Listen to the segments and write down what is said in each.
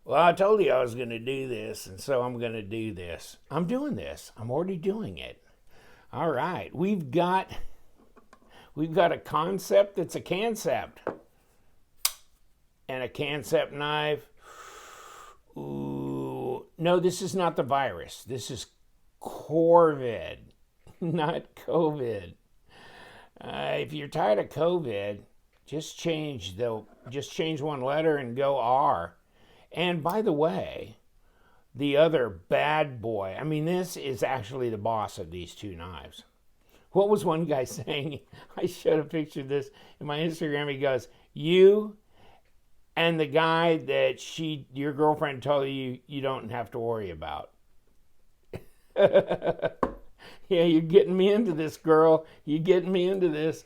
Well, I told you I was going to do this, and so I'm going to do this. I'm doing this. I'm already doing it. All right. We've got a concept that's a Kansept and a Kansept knife. Ooh, no, this is not the virus. This is Korvid, not COVID. If you're tired of COVID, just change one letter and go R. And by the way, the other bad boy, I mean, this is actually the boss of these two knives. What was one guy saying? I showed a picture of this in my Instagram. He goes, you and the guy that your girlfriend told you don't have to worry about. Yeah, you're getting me into this, girl. You're getting me into this.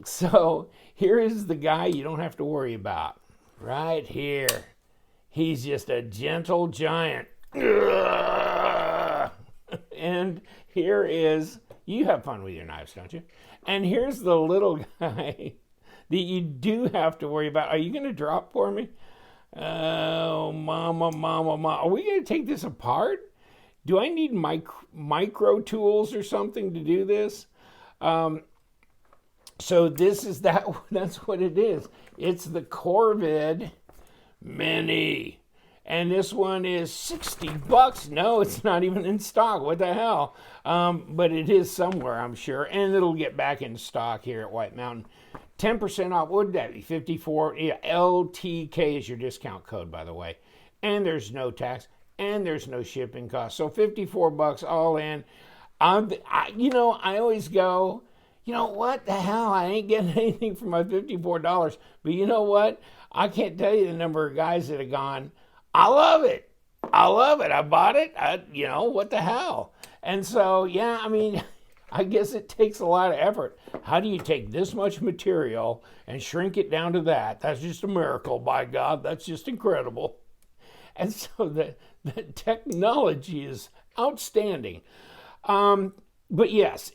So here is the guy you don't have to worry about. Right here. He's just a gentle giant. And here is, you have fun with your knives, don't you? And here's the little guy that you do have to worry about. Are you going to drop for me? Oh, mama. Are we going to take this apart? Do I need micro tools or something to do this? So this is that. That's what it is. It's the Korvid Mini. And this one is $60. No, it's not even in stock. What the hell? But it is somewhere, I'm sure. And it'll get back in stock here at White Mountain. 10% off. What would that be? 54. Yeah, LTK is your discount code, by the way. And there's no tax. And there's no shipping cost. So $54 all in. I always go, what the hell? I ain't getting anything for my $54. But you know what? I can't tell you the number of guys that have gone, I love it. I bought it. What the hell? And so, yeah, I mean, I guess it takes a lot of effort. How do you take this much material and shrink it down to that? That's just a miracle, by God. That's just incredible. And so the technology is outstanding. But yes,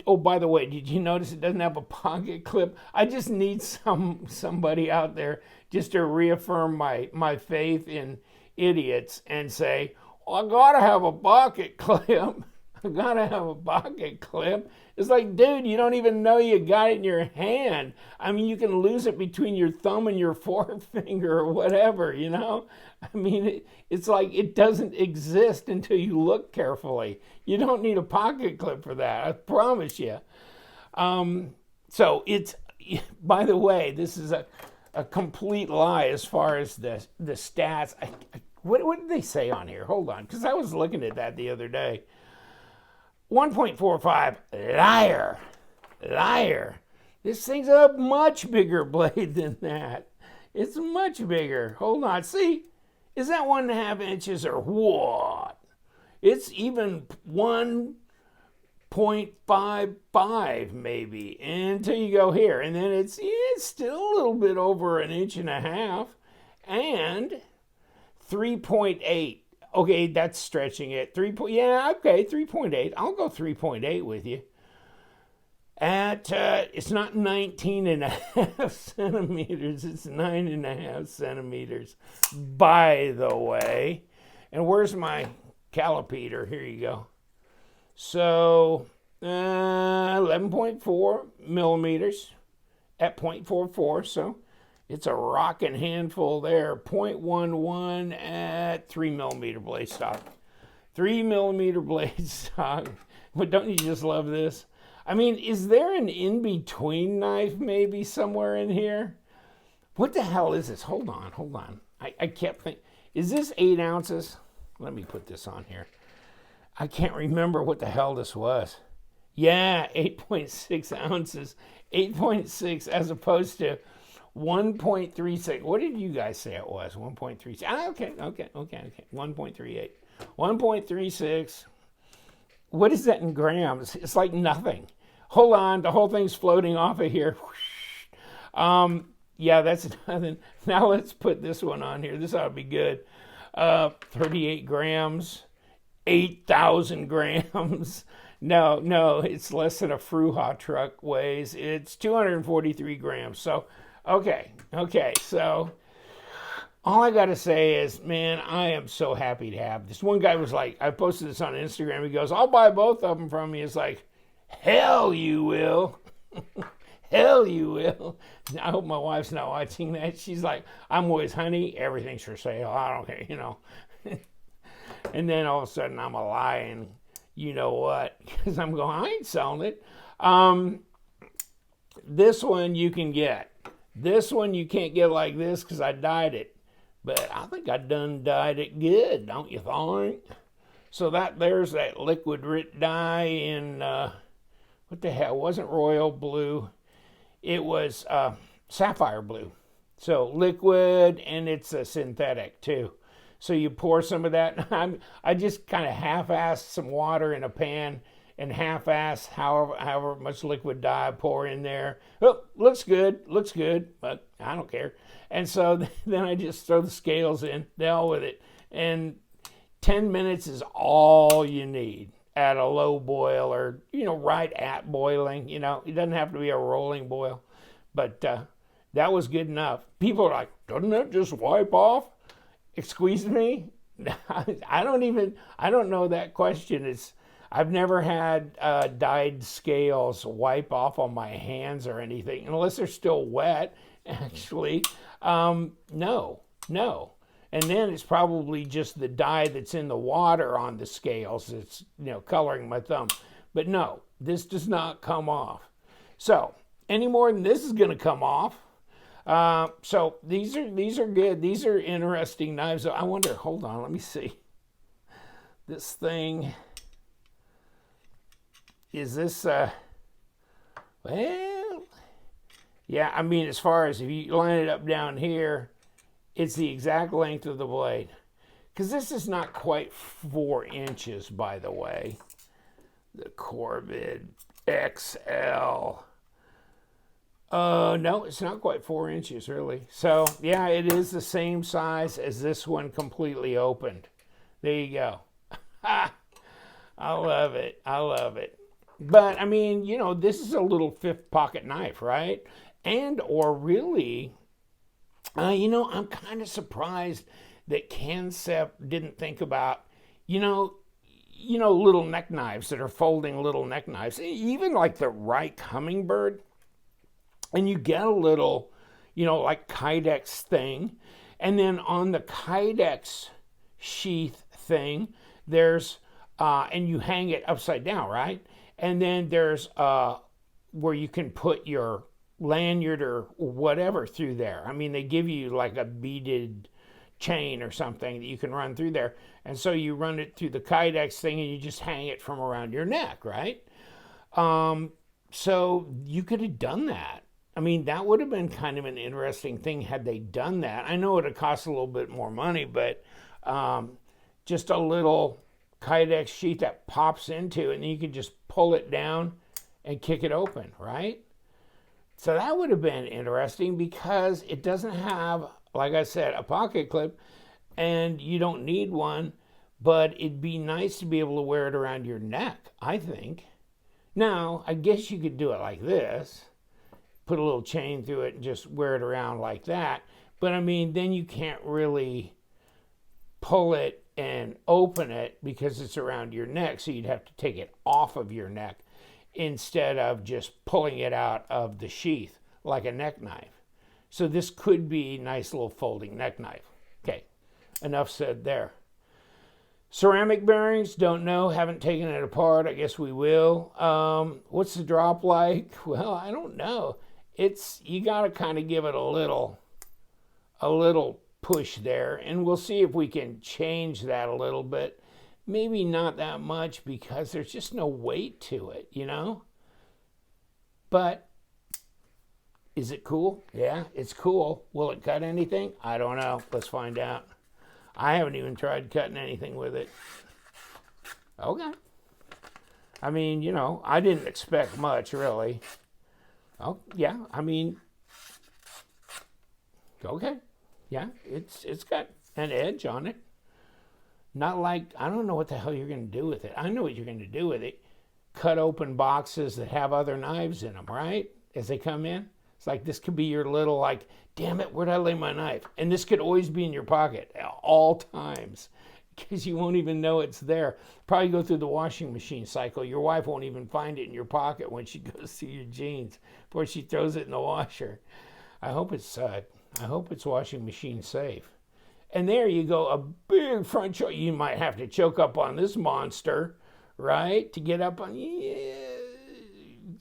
oh, by the way, did you notice it doesn't have a pocket clip? I just need somebody out there just to reaffirm my faith in idiots and say, I gotta have a pocket clip. I gotta have a pocket clip. It's like, dude, you don't even know you got it in your hand. I mean, you can lose it between your thumb and your forefinger or whatever, I mean, it's like it doesn't exist until you look carefully. You don't need a pocket clip for that, I promise you. So it's, by the way, this is a complete lie as far as the stats. What did they say on here? Hold on, because I was looking at that the other day. 1.45, liar. This thing's a much bigger blade than that. It's much bigger. Hold on, see? Is that 1.5 inches or what? It's even 1.55 maybe until you go here. And then it's still a little bit over 1.5 inches and 3.8. Okay, that's stretching it. 3.8. I'll go 3.8 with you. It's not 19.5 centimeters, it's 9.5 centimeters, by the way. And where's my caliper? Here you go. So 11.4 millimeters at 0.44, so it's a rocking handful there. 0.11 at 3 millimeter blade stock. 3 millimeter blade stock. But don't you just love this? I mean, is there an in-between knife maybe somewhere in here? What the hell is this? Hold on. I kept thinking, is this 8 ounces? Let me put this on here. I can't remember what the hell this was. Yeah, 8.6 ounces. 8.6 as opposed to 1.36. What did you guys say it was? 1.36. Okay. 1.38. 1.36. What is that in grams? It's like nothing. Hold on, the whole thing's floating off of here. Yeah, that's nothing. Now let's put this one on here. This ought to be good. 38 grams, 8,000 grams. No, it's less than a Fruha truck weighs. It's 243 grams. So, okay. So All I got to say is, man, I am so happy to have this. One guy was like, I posted this on Instagram. He goes, I'll buy both of them from you. It's like, hell you will. Hell you will. I hope my wife's not watching that. She's like, I'm always, honey, everything's for sale. I don't care, you know. And then all of a sudden I'm a lying, you know what, because I'm going, I ain't selling it. This one you can get. This one you can't get like this because I dyed it. But I think I done dyed it good, don't you think? So there's that liquid rit dye in, what the hell, it wasn't royal blue. It was sapphire blue. So liquid, and it's a synthetic too. So you pour some of that. I just kind of half-assed some water in a pan and half-assed however much liquid dye I pour in there. Oh, looks good, but I don't care. And so then I just throw the scales in, the hell with it. And 10 minutes is all you need at a low boil, or, you know, right at boiling. You know, it doesn't have to be a rolling boil. But that was good enough. People are like, doesn't that just wipe off? Excuse me? I don't know that question. I've never had dyed scales wipe off on my hands or anything, unless they're still wet, actually. No. And then it's probably just the dye that's in the water on the scales that's, you know, coloring my thumb. But no, this does not come off. So any more than this is going to come off. So these are good. These are interesting knives. I wonder, hold on, let me see. This thing, is this, well, yeah, I mean, as far as if you line it up down here, it's the exact length of the blade. Because this is not quite 4 inches, by the way. The Korvid XL. No, it's not quite 4 inches, really. So, yeah, it is the same size as this one completely opened. There you go. I love it. But, I mean, you know, this is a little 5th pocket knife, right? And, or really, you know, I'm kind of surprised that Kansept didn't think about, you know, little neck knives that are folding little neck knives. Even like the Reich Hummingbird. And you get a little, you know, like Kydex thing. And then on the Kydex sheath thing, there's, and you hang it upside down, right? And then there's where you can put your lanyard or whatever through there. I mean, they give you like a beaded chain or something that you can run through there. And so you run it through the Kydex thing and you just hang it from around your neck, right? So you could have done that. I mean, that would have been kind of an interesting thing had they done that. I know it would cost a little bit more money, but just a little Kydex sheet that pops into, and then you can just pull it down and kick it open, right? So that would have been interesting because it doesn't have, like I said, a pocket clip, and you don't need one, but it'd be nice to be able to wear it around your neck, I think. Now, I guess you could do it like this. Put a little chain through it and just wear it around like that. But I mean, then you can't really pull it and open it because it's around your neck. So you'd have to take it off of your neck instead of just pulling it out of the sheath like a neck knife. So this could be a nice little folding neck knife. Okay, enough said there. Ceramic bearings, don't know, haven't taken it apart. I guess we will. What's the drop like? Well, I don't know. You got to kind of give it a little push there, and we'll see if we can change that a little bit. Maybe not that much because there's just no weight to it, you know? But is it cool? Yeah, it's cool. Will it cut anything? I don't know. Let's find out. I haven't even tried cutting anything with it. Okay. I mean, you know, I didn't expect much, really. Oh, yeah, I mean, okay. Yeah, it's got an edge on it. Not like, I don't know what the hell you're going to do with it. I know what you're going to do with it. Cut open boxes that have other knives in them, right? As they come in. It's like this could be your little like, damn it, where'd I lay my knife? And this could always be in your pocket at all times because you won't even know it's there. Probably go through the washing machine cycle. Your wife won't even find it in your pocket when she goes through your jeans before she throws it in the washer. I hope it's washing machine safe. And there you go, a big front choke. You might have to choke up on this monster, right, to get up on.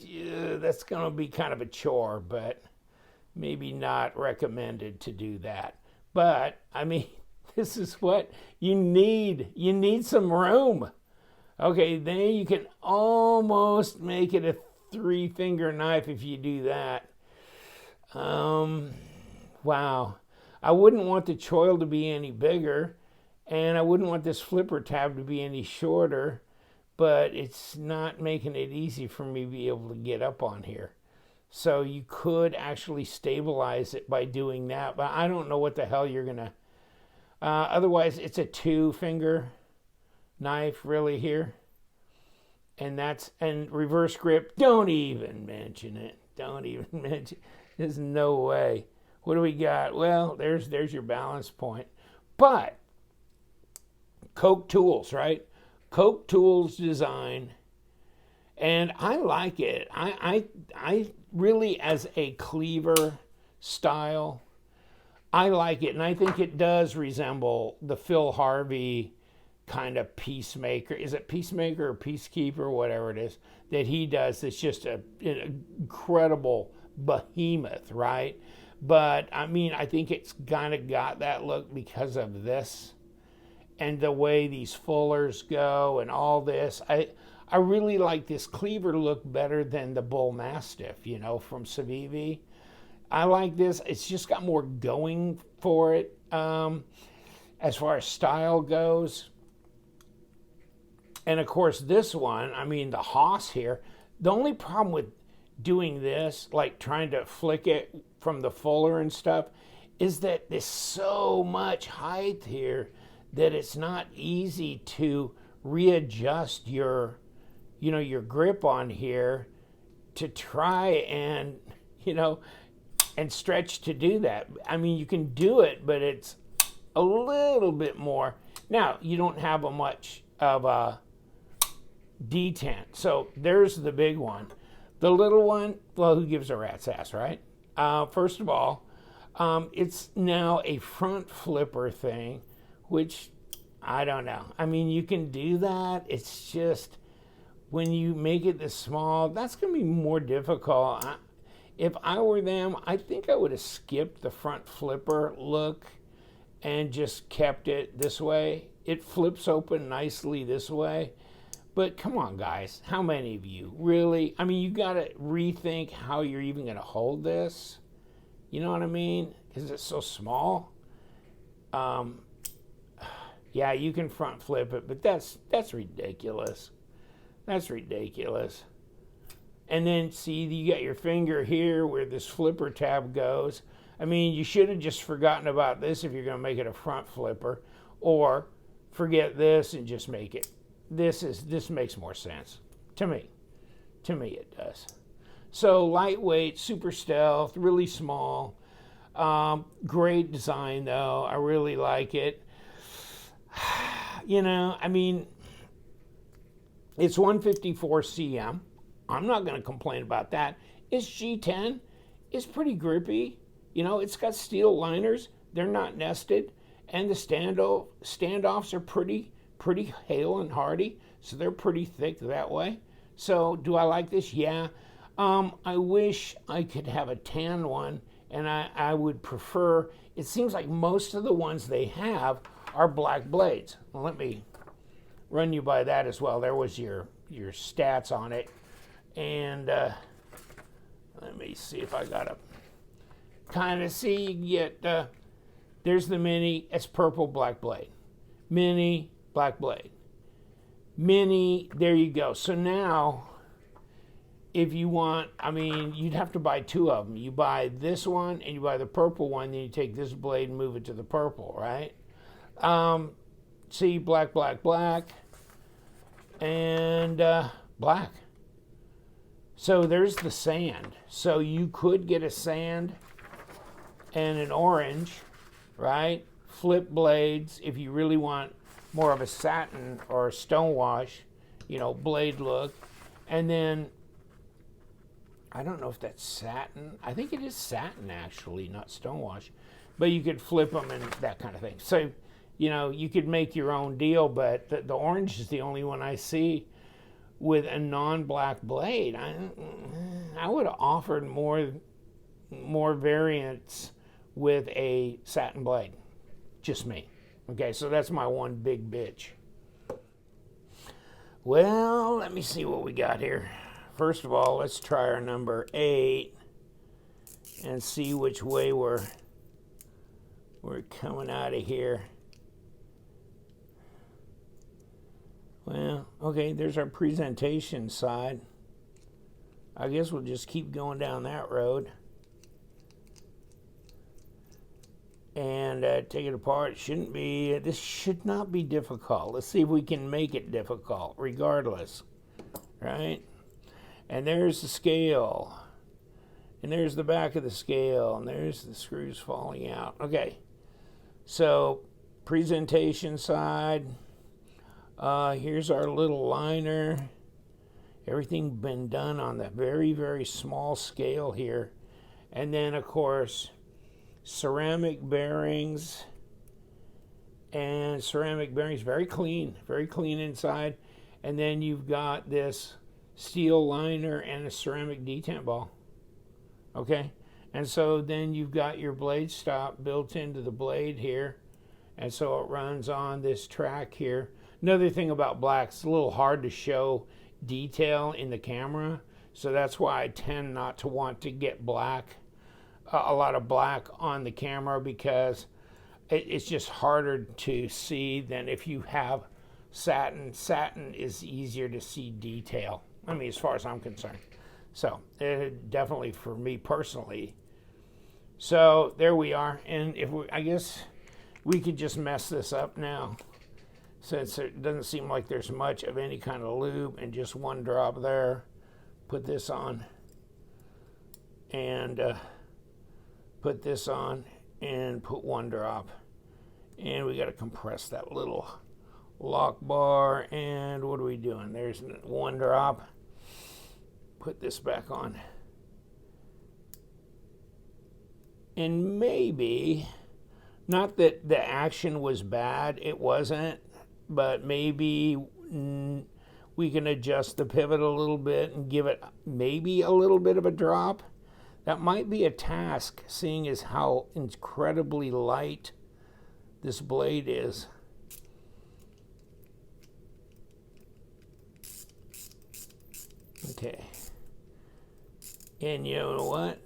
Yeah, that's going to be kind of a chore, but maybe not recommended to do that. But, I mean, this is what you need. You need some room. Okay, then you can almost make it a 3-finger knife if you do that. Wow. I wouldn't want the choil to be any bigger, and I wouldn't want this flipper tab to be any shorter, but it's not making it easy for me to be able to get up on here. So you could actually stabilize it by doing that, but I don't know what the hell you're gonna. Otherwise, it's a 2-finger knife really here, and reverse grip. Don't even mention it. Don't even mention. There's no way. What do we got? Well, there's your balance point, but Coke Tools, right? Coke Tools design, and I like it. I really, as a cleaver style, I like it, and I think it does resemble the Phil Harvey kind of Peacemaker. Is it Peacemaker or Peacekeeper, whatever it is, that he does? It's just an incredible behemoth, right? But, I mean, I think it's kind of got that look because of this and the way these fullers go and all this. I really like this cleaver look better than the Bull Mastiff, from Civivi. I like this. It's just got more going for it as far as style goes. And, of course, this one, I mean, the Haas here, the only problem with doing this, like trying to flick it from the fuller and stuff, is that there's so much height here that it's not easy to readjust your grip on here to try and, and stretch to do that. I mean, you can do it, but it's a little bit more. Now, you don't have a much of a detent. So there's the big one. The little one, well, who gives a rat's ass, right? First of all, it's now a front flipper thing, which I don't know. I mean, you can do that. It's just when you make it this small, that's going to be more difficult. If I were them, I think I would have skipped the front flipper look and just kept it this way. It flips open nicely this way. But come on, guys, how many of you really? I mean, you got to rethink how you're even going to hold this. You know what I mean? Because it's so small. Yeah, you can front flip it, but that's ridiculous. That's ridiculous. And then, see, you got your finger here where this flipper tab goes. I mean, you should have just forgotten about this if you're going to make it a front flipper. Or forget this and just make it. This makes more sense to me. To me, it does. So lightweight, super stealth, really small. Great design, though. I really like it. I mean, it's 154 cm. I'm not going to complain about that. It's G10. It's pretty grippy. It's got steel liners. They're not nested. And the standoffs are pretty hale and hardy, so they're pretty thick that way. So do I like this? Yeah. I wish I could have a tan one, and I would prefer, it seems like most of the ones they have are black blades. Well, let me run you by that as well. There was your stats on it. And let me see if I got to kind of see. You get, there's the Mini. It's purple black blade. Mini, black blade. Mini, there you go. So now, if you want, I mean, you'd have to buy two of them. You buy this one and you buy the purple one, then you take this blade and move it to the purple, right? See, black, black, black, and black. So there's the sand. So you could get a sand and an orange, right? Flip blades if you really want more of a satin or a stone wash, you know, blade look. And then, I don't know if that's satin. I think it is satin actually, not stone wash. But you could flip them and that kind of thing. So, you know, you could make your own deal, but the orange is the only one I see with a non-black blade. I would have offered more variants with a satin blade. Just me. Okay, so that's my one big bitch. Well, let me see what we got here. First of all, let's try our number 8 and see which way we're coming out of here. Well, okay, there's our presentation side. I guess we'll just keep going down that road. And take it apart. This should not be difficult. Let's see if we can make it difficult, regardless. Right? And there's the scale. And there's the back of the scale. And there's the screws falling out. Okay. So, presentation side. Here's our little liner. Everything been done on the very, very small scale here. And then, of course, ceramic bearings. And ceramic bearings, very clean inside. And then you've got this steel liner and a ceramic detent ball. Okay? And so then you've got your blade stop built into the blade here. And so it runs on this track here. Another thing about black, it's a little hard to show detail in the camera. So that's why I tend not to want to get black, a lot of black on the camera, because it's just harder to see than if you have satin. Satin is easier to see detail. I mean, as far as I'm concerned. So, definitely for me personally. So, there we are. And I guess we could just mess this up now, since it doesn't seem like there's much of any kind of lube, and just one drop there. Put this on. And put this on. And put one drop. And we got to compress that little lock bar. And what are we doing? There's one drop. Put this back on. And maybe, not that the action was bad, it wasn't, but maybe we can adjust the pivot a little bit and give it maybe a little bit of a drop. That might be a task, seeing as how incredibly light this blade is. Okay. And you know what?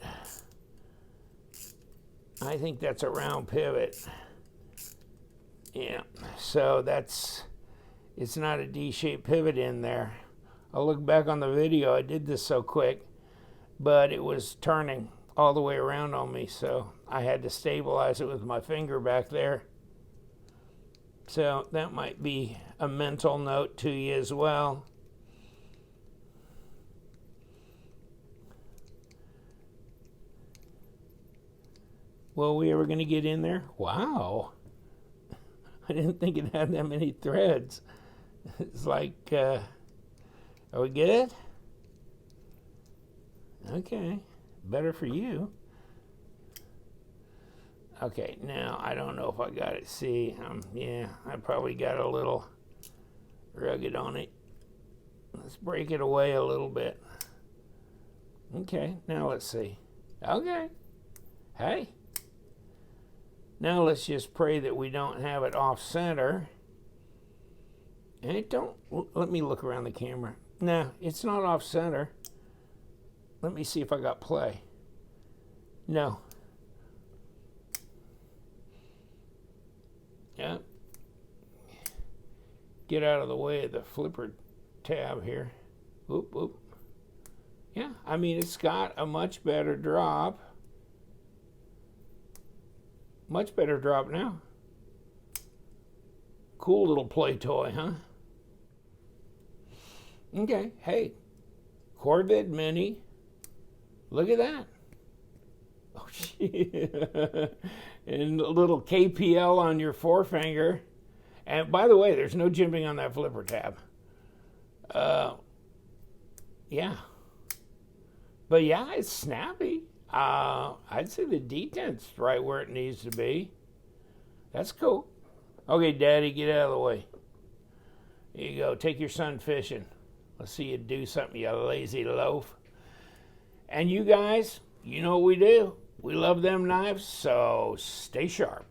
I think that's a round pivot. Yeah, so it's not a D-shaped pivot in there. I'll look back on the video, I did this so quick, but it was turning all the way around on me, so I had to stabilize it with my finger back there. So that might be a mental note to you as well. Well, we ever going to get in there? Wow. I didn't think it had that many threads. It's like, are we good? Okay. Better for you. Okay, now I don't know if I got it. See, yeah, I probably got a little rugged on it. Let's break it away a little bit. Okay, now let's see. Okay. Hey. Now let's just pray that we don't have it off center. And let me look around the camera. No, it's not off center. Let me see if I got play. No. Yeah. Get out of the way of the flipper tab here. Whoop, whoop. Yeah, I mean, it's got a much better drop. Much better drop now. Cool little play toy, huh? Okay, hey, Korvid Mini. Look at that. Oh, shit. And a little KPL on your forefinger. And by the way, there's no jimping on that flipper tab. Yeah. But yeah, it's snappy. I'd say the detent's right where it needs to be. That's cool. Okay, Daddy, get out of the way. Here you go. Take your son fishing. Let's see you do something, you lazy loaf. And you guys, you know what we do. We love them knives, so stay sharp.